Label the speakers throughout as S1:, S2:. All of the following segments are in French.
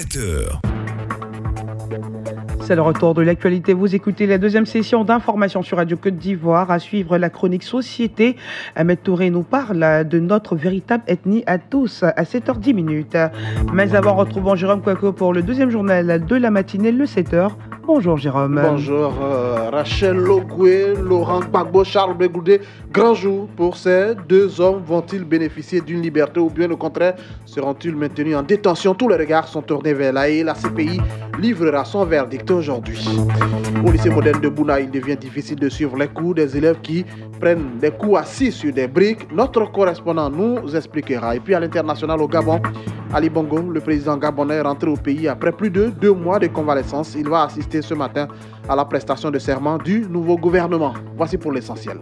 S1: 17h.
S2: C'est le retour de l'actualité. Vous écoutez la deuxième session d'information sur Radio Côte d'Ivoire. À suivre la chronique Société. Ahmed Touré nous parle de notre véritable ethnie à tous à 7h10. Mais avant, retrouvons Jérôme Kouakou pour le deuxième journal de la matinée, le 7h. Bonjour Jérôme.
S3: Bonjour Rachel Logoué, Laurent Gbagbo, Charles Bégoudé. Grand jour pour ces deux hommes. Vont-ils bénéficier d'une liberté ou bien au contraire seront-ils maintenus en détention? Tous les regards sont tournés vers là et la CPI livrera son verdict aujourd'hui. Au lycée moderne de Bouna, il devient difficile de suivre les cours des élèves qui prennent des cours assis sur des briques. Notre correspondant nous expliquera. Et puis à l'international au Gabon, Ali Bongo, le président gabonais, est rentré au pays après plus de 2 mois de convalescence. Il va assister ce matin à la prestation de serment du nouveau gouvernement. Voici pour l'essentiel.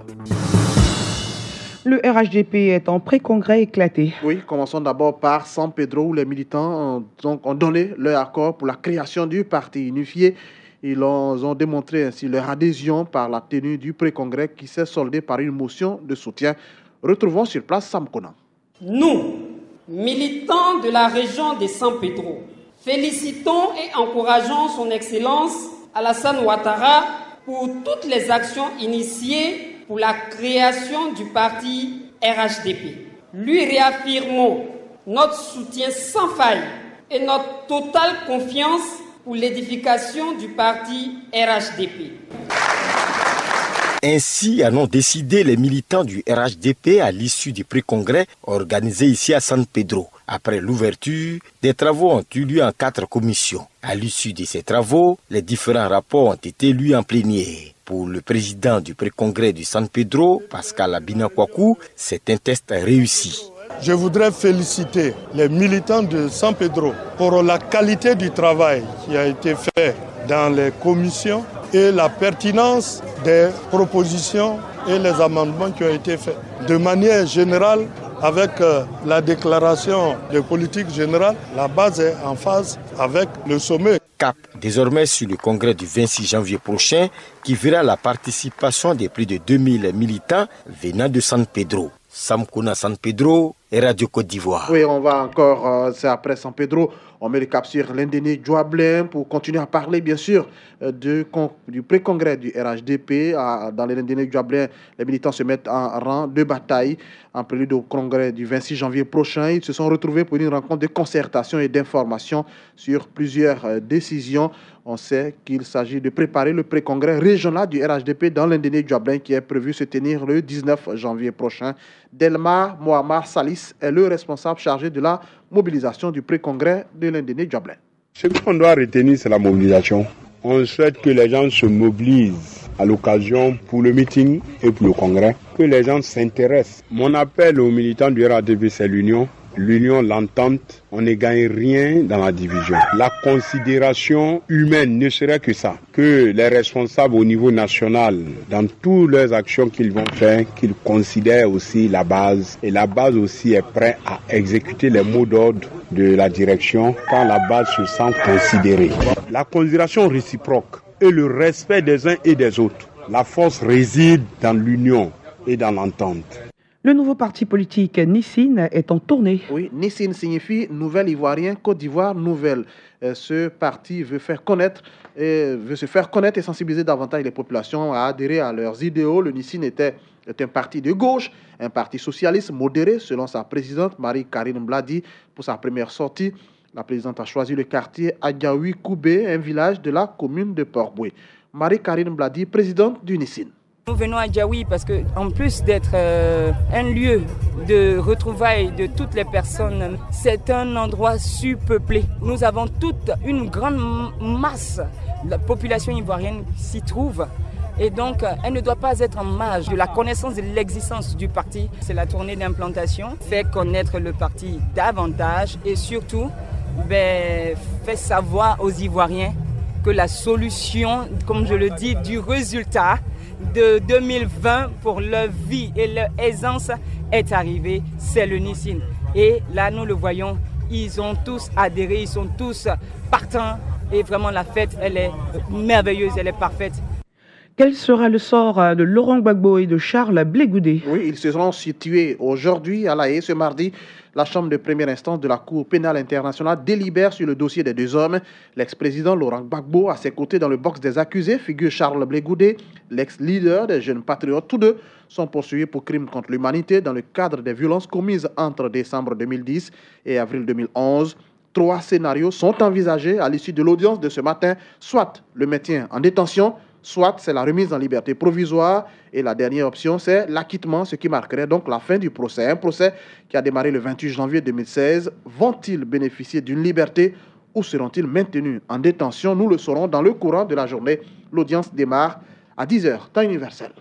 S2: Le RHDP est en pré-congrès éclaté.
S3: Oui, commençons d'abord par San Pedro où les militants ont donné leur accord pour la création du parti unifié. Ils ont démontré ainsi leur adhésion par la tenue du pré-congrès qui s'est soldé par une motion de soutien. Retrouvons sur place Sam Konan.
S4: Nous, militants de la région de San Pedro, félicitons et encourageons son Excellence Alassane Ouattara pour toutes les actions initiées pour la création du parti RHDP. Lui réaffirmons notre soutien sans faille et notre totale confiance pour l'édification du parti RHDP.
S5: Ainsi en ont décidé les militants du RHDP à l'issue du pré-congrès organisé ici à San Pedro. Après l'ouverture, des travaux ont eu lieu en 4 commissions. À l'issue de ces travaux, les différents rapports ont été lus en plénière. Pour le président du pré-congrès du San Pedro, Pascal Abina Kouakou, c'est un test réussi.
S6: Je voudrais féliciter les militants de San Pedro pour la qualité du travail qui a été fait dans les commissions et la pertinence des propositions et les amendements qui ont été faits. De manière générale, avec la déclaration de politique générale, la base est en phase avec le sommet.
S5: Cap désormais sur le congrès du 26 janvier prochain qui verra la participation de plus de 2000 militants venant de San Pedro. Sam Kouna, San Pedro et Radio Côte d'Ivoire.
S3: Oui, on va encore, c'est après San Pedro, on met le cap sur l'Indéné Djouablin pour continuer à parler bien sûr du pré-congrès du RHDP. Dans l'Indéné Djouablin, les militants se mettent en rang de bataille en prélude au congrès du 26 janvier prochain. Ils se sont retrouvés pour une rencontre de concertation et d'information sur plusieurs décisions. On sait qu'il s'agit de préparer le pré-congrès régional du RHDP dans l'Indéné Djouablin qui est prévu se tenir le 19 janvier prochain. Delma Mohamed Salis est le responsable chargé de la mobilisation du pré-congrès de l'Indéné Djouablin.
S7: Ce qu'on doit retenir, c'est la mobilisation. On souhaite que les gens se mobilisent à l'occasion pour le meeting et pour le congrès, que les gens s'intéressent. Mon appel aux militants du RHDP, c'est l'union. L'union, l'entente, on ne gagne rien dans la division. La considération humaine ne serait que ça, que les responsables au niveau national, dans toutes leurs actions qu'ils vont faire, qu'ils considèrent aussi la base. Et la base aussi est prête à exécuter les mots d'ordre de la direction quand la base se sent considérée. La considération réciproque et le respect des uns et des autres. La force réside dans l'union et dans l'entente.
S2: Le nouveau parti politique Nissine est en tournée.
S3: Oui, Nissine signifie Nouvel Ivoirien, Côte d'Ivoire Nouvelle. Ce parti veut se faire connaître et sensibiliser davantage les populations à adhérer à leurs idéaux. Le Nissine est un parti de gauche, un parti socialiste modéré, selon sa présidente Marie-Karine Bladi. Pour sa première sortie, la présidente a choisi le quartier Adjaoui Koubé, un village de la commune de Port-Boué. Marie-Karine Bladi, présidente du Nissine.
S8: Nous venons à Djaoui parce qu'en plus d'être un lieu de retrouvailles de toutes les personnes, c'est un endroit surpeuplé. Nous avons toute une grande masse, la population ivoirienne s'y trouve. Et donc, elle ne doit pas être en marge de la connaissance de l'existence du parti. C'est la tournée d'implantation, fait connaître le parti davantage et surtout fait savoir aux Ivoiriens que la solution, comme je le dis, du résultat de 2020 pour leur vie et leur aisance est arrivée, c'est le Nissine. Et là, nous le voyons, ils ont tous adhéré, ils sont tous partants et vraiment la fête, elle est merveilleuse, elle est parfaite.
S2: Quel sera le sort de Laurent Gbagbo et de Charles Blé Goudé?
S3: Oui, ils se seront situés aujourd'hui à La Haye. Ce mardi, la chambre de première instance de la Cour pénale internationale délibère sur le dossier des deux hommes. L'ex-président Laurent Gbagbo, à ses côtés dans le box des accusés, figure Charles Blé Goudé, l'ex-leader des Jeunes Patriotes. Tous deux sont poursuivis pour crimes contre l'humanité dans le cadre des violences commises entre décembre 2010 et avril 2011. 3 scénarios sont envisagés à l'issue de l'audience de ce matin, soit le maintien en détention, soit c'est la remise en liberté provisoire et la dernière option, c'est l'acquittement, ce qui marquerait donc la fin du procès. Un procès qui a démarré le 28 janvier 2016. Vont-ils bénéficier d'une liberté ou seront-ils maintenus en détention? Nous le saurons dans le courant de la journée. L'audience démarre à 10h, temps universel.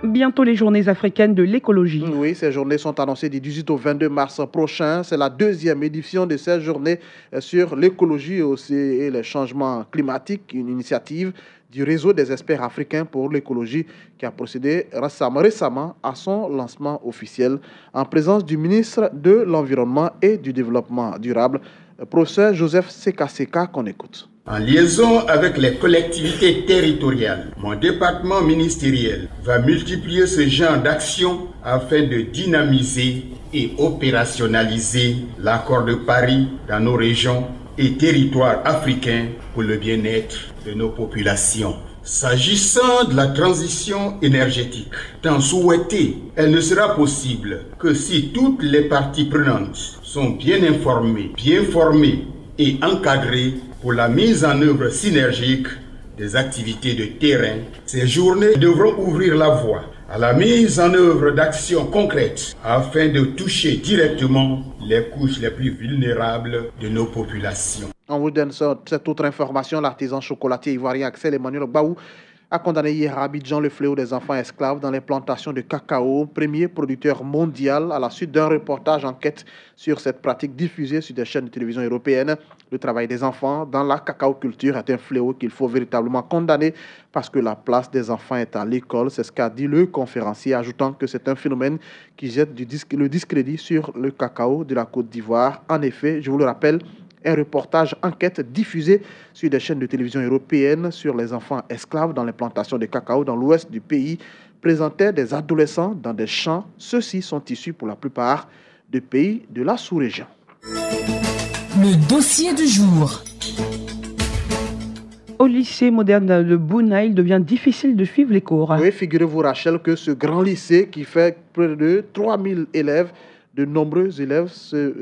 S2: Bientôt les journées africaines de l'écologie.
S3: Oui, ces journées sont annoncées du 18 au 22 mars prochain. C'est la 2e édition de ces journées sur l'écologie et les changements climatiques, une initiative du réseau des experts africains pour l'écologie qui a procédé récemment à son lancement officiel en présence du ministre de l'Environnement et du Développement durable, professeur Joseph Sekaseka, qu'on écoute.
S1: En liaison avec les collectivités territoriales, mon département ministériel va multiplier ce genre d'actions afin de dynamiser et opérationnaliser l'accord de Paris dans nos régions et territoires africains pour le bien-être de nos populations. S'agissant de la transition énergétique, tant souhaitée, elle ne sera possible que si toutes les parties prenantes sont bien informées, bien formées et encadrées pour la mise en œuvre synergique des activités de terrain. Ces journées devront ouvrir la voie à la mise en œuvre d'actions concrètes afin de toucher directement les couches les plus vulnérables de nos populations.
S3: On vous donne cette autre information. L'artisan chocolatier ivoirien Axel Emmanuel Baou a condamné hier à Abidjan le fléau des enfants esclaves dans les plantations de cacao, premier producteur mondial, à la suite d'un reportage enquête sur cette pratique diffusée sur des chaînes de télévision européennes. Le travail des enfants dans la cacaoculture est un fléau qu'il faut véritablement condamner parce que la place des enfants est à l'école. C'est ce qu'a dit le conférencier, ajoutant que c'est un phénomène qui jette le discrédit sur le cacao de la Côte d'Ivoire. En effet, je vous le rappelle, un reportage enquête diffusé sur des chaînes de télévision européennes sur les enfants esclaves dans les plantations de cacao dans l'ouest du pays présentait des adolescents dans des champs. Ceux-ci sont issus pour la plupart de pays de la sous-région.
S9: Le dossier du jour.
S2: Au lycée moderne de Bouna, il devient difficile de suivre les cours.
S3: Oui, figurez-vous Rachel que ce grand lycée qui fait près de 3000 élèves, de nombreux élèves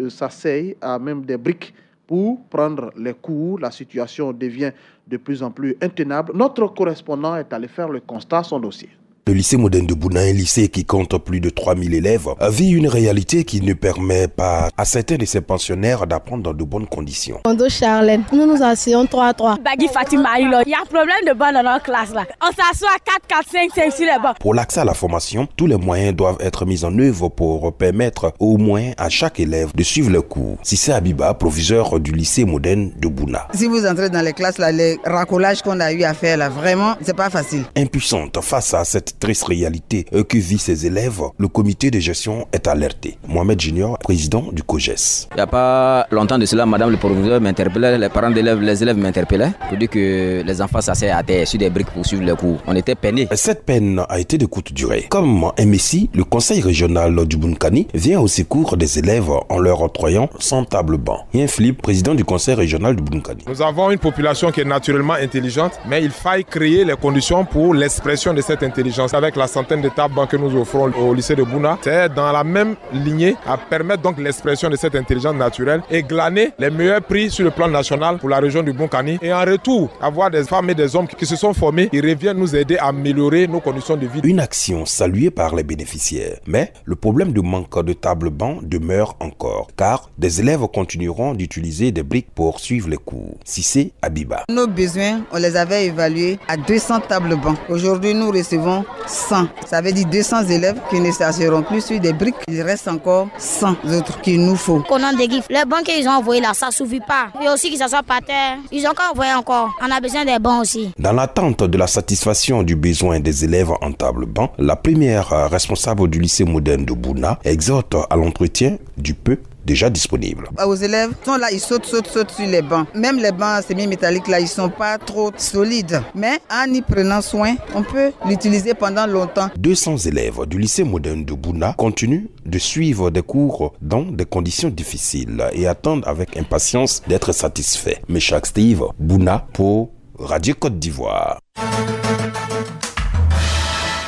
S3: s'asseyent à même des briques pour prendre les cours. La situation devient de plus en plus intenable. Notre correspondant est allé faire le constat, son dossier.
S10: Le lycée moderne de Bouna, un lycée qui compte plus de 3000 élèves, vit une réalité qui ne permet pas à certains de ses pensionnaires d'apprendre dans de bonnes conditions.
S11: Mon dos Charlène, nous nous asseyons 3 à 3.
S12: Bagui Fatima, il y a un problème de banc dans notre classe là. On s'assoit 4, 5 sur les bancs.
S10: Pour l'accès à la formation, tous les moyens doivent être mis en œuvre pour permettre au moins à chaque élève de suivre le cours. Sissé Abiba, proviseur du lycée moderne de Bouna.
S13: Si vous entrez dans les classes là, les racolages qu'on a eu à faire là, vraiment, c'est pas facile.
S10: Impuissante face à cette triste réalité que vivent ces élèves, le comité de gestion est alerté. Mohamed Junior, président du COGES.
S14: Il n'y a pas longtemps de cela, madame le proviseur m'interpellait, les parents d'élèves, les élèves m'interpellaient pour dire que les enfants s'asseyaient à terre sur des briques pour suivre les cours. On était peinés.
S10: Cette peine a été de courte durée. Comme un messie, le conseil régional du Bunkani vient au secours des élèves en leur octroyant 100 tables bancs. Yen Philippe, président du conseil régional du Bunkani.
S15: Nous avons une population qui est naturellement intelligente, mais il faille créer les conditions pour l'expression de cette intelligence. Avec la centaine de tables bancs que nous offrons au lycée de Bouna, c'est dans la même lignée à permettre donc l'expression de cette intelligence naturelle et glaner les meilleurs prix sur le plan national pour la région du Bunkani. Et en retour, avoir des femmes et des hommes qui se sont formés, qui reviennent nous aider à améliorer nos conditions de vie.
S10: Une action saluée par les bénéficiaires. Mais le problème de manque de tables bancs demeure encore, car des élèves continueront d'utiliser des briques pour suivre les cours. Sissé Abiba.
S13: Nos besoins, on les avait évalués à 200 tables bancs. Aujourd'hui, nous recevons 100. Ça veut dire 200 élèves qui ne s'assureront plus sur des briques. Il reste encore 100 autres qu'il nous faut.
S16: Qu'on a des gifs. Les bancs qu'ils ont envoyés là, ça ne suffit pas. Et aussi qu'ils s'assoient par terre. Ils ont qu'à envoyer encore. On a besoin des bancs aussi.
S10: Dans l'attente de la satisfaction du besoin des élèves en table banc, la première responsable du lycée moderne de Bouna exhorte à l'entretien du peu déjà disponibles.
S13: Aux élèves, ils sautent sur les bancs. Même les bancs semi-métalliques là, ils sont pas trop solides. Mais en y prenant soin, on peut l'utiliser pendant longtemps.
S10: 200 élèves du lycée moderne de Bouna continuent de suivre des cours dans des conditions difficiles et attendent avec impatience d'être satisfaits. Méchac Steve, Bouna pour Radio Côte d'Ivoire.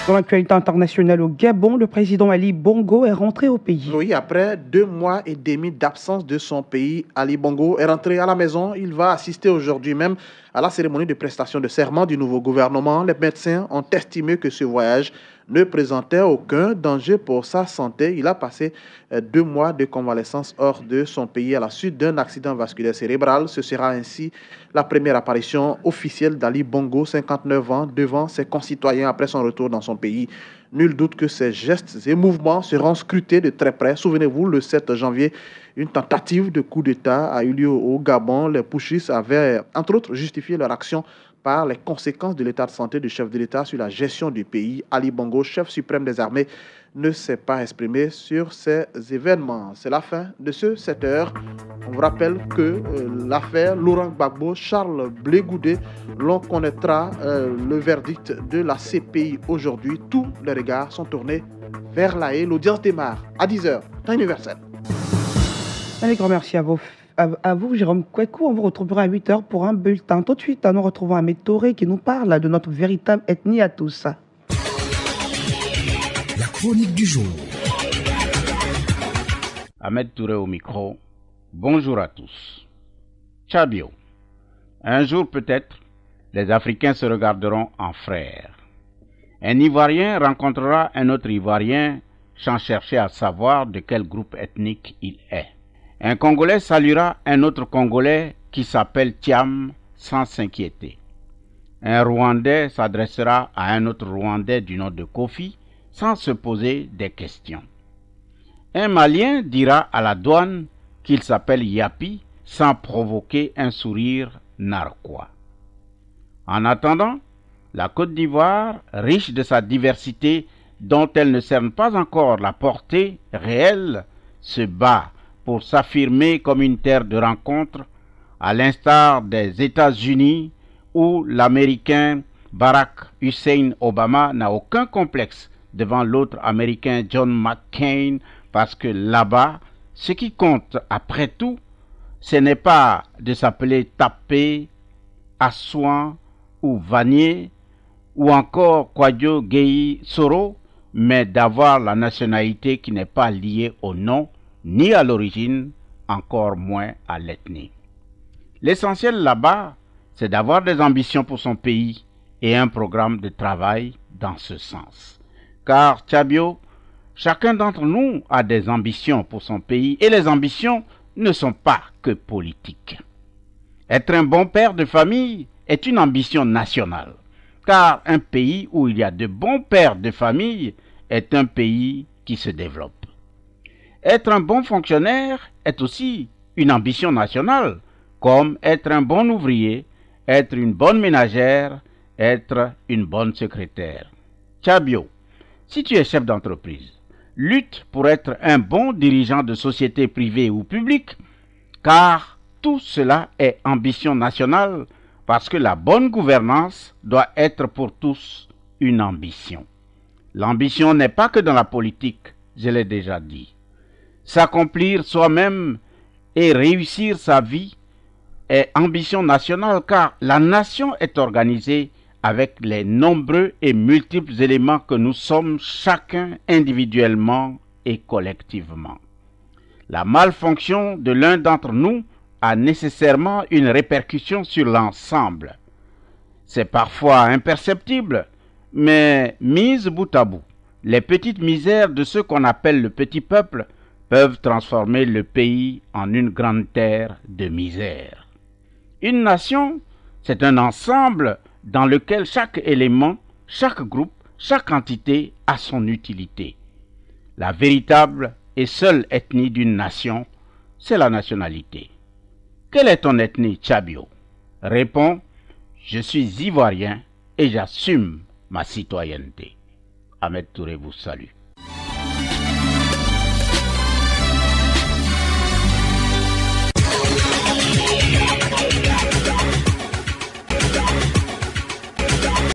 S2: Dans l'actualité internationale au Gabon, le président Ali Bongo est rentré au pays.
S3: Oui, après 2 mois et demi d'absence de son pays, Ali Bongo est rentré à la maison. Il va assister aujourd'hui même à la cérémonie de prestation de serment du nouveau gouvernement. Les médecins ont estimé que ce voyage ne présentait aucun danger pour sa santé. Il a passé 2 mois de convalescence hors de son pays à la suite d'un accident vasculaire cérébral. Ce sera ainsi la première apparition officielle d'Ali Bongo, 59 ans, devant ses concitoyens après son retour dans son pays. Nul doute que ses gestes et mouvements seront scrutés de très près. Souvenez-vous, le 7 janvier, une tentative de coup d'État a eu lieu au Gabon. Les putschistes avaient, entre autres, justifié leur action par les conséquences de l'état de santé du chef de l'État sur la gestion du pays. Ali Bongo, chef suprême des armées, ne s'est pas exprimé sur ces événements. C'est la fin de ce 7h. On vous rappelle que l'affaire Laurent Gbagbo, Charles Blé Goudé, l'on connaîtra le verdict de la CPI aujourd'hui. Tous les regards sont tournés vers La Haye. L'audience démarre à 10h, temps universel.
S2: Allez, grand merci à vous, Jérôme Kwekou. On vous retrouvera à 8h pour un bulletin. Tout de suite, nous retrouvons Ahmed Touré qui nous parle de notre véritable ethnie à tous.
S9: La chronique du jour.
S17: Ahmed Touré au micro. Bonjour à tous. Tchabio. Un jour peut-être, les Africains se regarderont en frères. Un Ivoirien rencontrera un autre Ivoirien sans chercher à savoir de quel groupe ethnique il est. Un Congolais saluera un autre Congolais qui s'appelle Thiam sans s'inquiéter. Un Rwandais s'adressera à un autre Rwandais du nom de Kofi sans se poser des questions. Un Malien dira à la douane qu'il s'appelle Yapi sans provoquer un sourire narquois. En attendant, la Côte d'Ivoire, riche de sa diversité dont elle ne cerne pas encore la portée réelle, se bat pour s'affirmer comme une terre de rencontre, à l'instar des États-Unis où l'Américain Barack Hussein Obama n'a aucun complexe devant l'autre Américain John McCain, parce que là-bas, ce qui compte après tout, ce n'est pas de s'appeler Tapé, Assouan ou Vanier, ou encore Kwadjo Gueye Soro, mais d'avoir la nationalité qui n'est pas liée au nom, ni à l'origine, encore moins à l'ethnie. L'essentiel là-bas, c'est d'avoir des ambitions pour son pays et un programme de travail dans ce sens. Car, Tchabio, chacun d'entre nous a des ambitions pour son pays et les ambitions ne sont pas que politiques. Être un bon père de famille est une ambition nationale, car un pays où il y a de bons pères de famille est un pays qui se développe. Être un bon fonctionnaire est aussi une ambition nationale, comme être un bon ouvrier, être une bonne ménagère, être une bonne secrétaire. Tchabio, si tu es chef d'entreprise, lutte pour être un bon dirigeant de société privée ou publique, car tout cela est ambition nationale, parce que la bonne gouvernance doit être pour tous une ambition. L'ambition n'est pas que dans la politique, je l'ai déjà dit. S'accomplir soi-même et réussir sa vie est ambition nationale, car la nation est organisée avec les nombreux et multiples éléments que nous sommes chacun individuellement et collectivement. La malfonction de l'un d'entre nous a nécessairement une répercussion sur l'ensemble. C'est parfois imperceptible, mais mises bout à bout, les petites misères de ce qu'on appelle le petit peuple peuvent transformer le pays en une grande terre de misère. Une nation, c'est un ensemble dans lequel chaque élément, chaque groupe, chaque entité a son utilité. La véritable et seule ethnie d'une nation, c'est la nationalité. Quelle est ton ethnie, Tchabio? Réponds, je suis ivoirien et j'assume ma citoyenneté. Ahmed Touré vous salue.